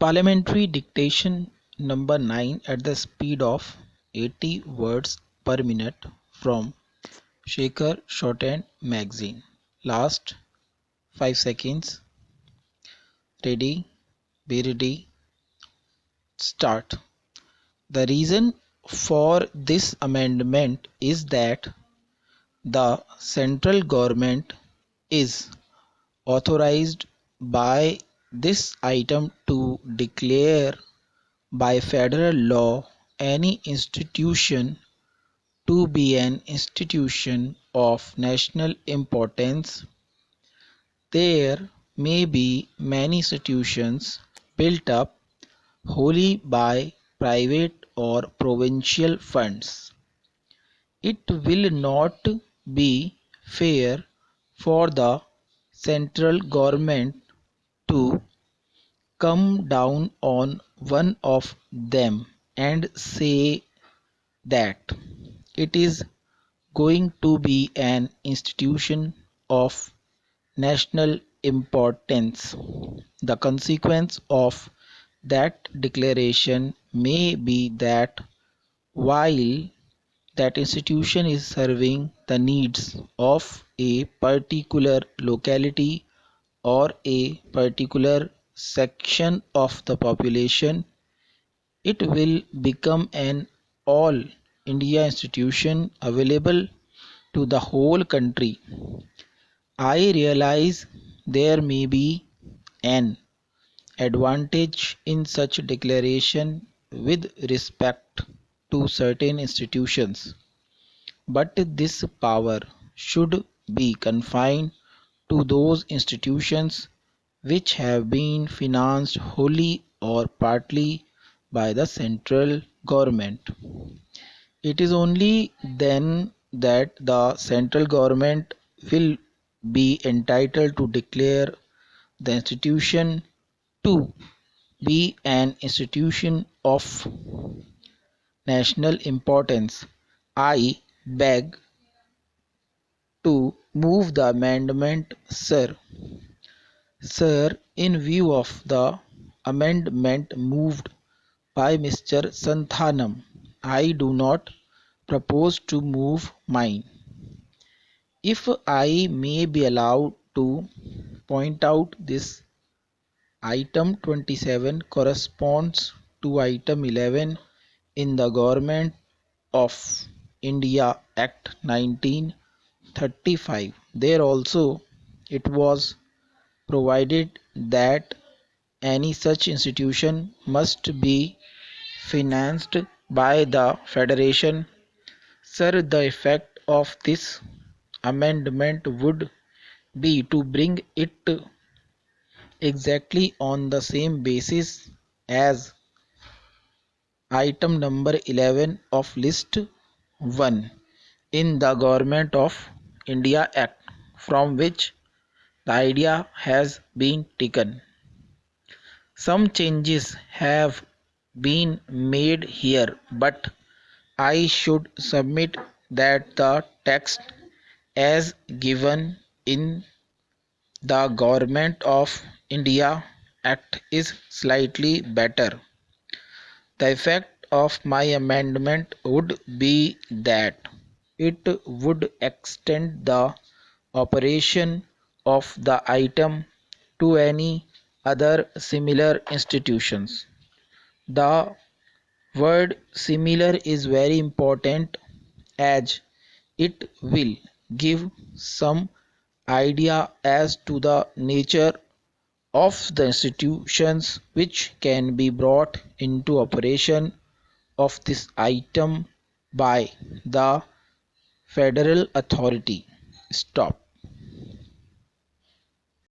Parliamentary dictation number 9 at the speed of 80 words per minute from Shaker Shorthand Magazine. Last 5 seconds. Ready, be ready, start. The reason for this amendment is that the central government is authorized by this item to declare by federal law any institution to be an institution of national importance. There may be many institutions built up wholly by private or provincial funds. It will not be fair for the central government to come down on one of them and say that it is going to be an institution of national importance. The consequence of that declaration may be that while that institution is serving the needs of a particular locality or a particular section of the population, it will become an all India institution available to the whole country. I realize there may be an advantage in such declaration with respect to certain institutions, but this power should be confined to those institutions which have been financed wholly or partly by the central government. It is only then that the central government will be entitled to declare the institution to be an institution of national importance. I beg to move the amendment, sir. Sir, in view of the amendment moved by Mr. Santhanam, I do not propose to move mine. If I may be allowed to point out, this item 27 corresponds to item 11 in the Government of India Act 1935. There also it was provided that any such institution must be financed by the Federation. Sir, the effect of this amendment would be to bring it exactly on the same basis as item number 11 of list 1 in the Government of India Act, from which the idea has been taken. Some changes have been made here, but I should submit that the text as given in the Government of India Act is slightly better. The effect of my amendment would be that it would extend the operation of the item to any other similar institutions. The word similar is very important as it will give some idea as to the nature of the institutions which can be brought into operation of this item by the federal authority. Stop.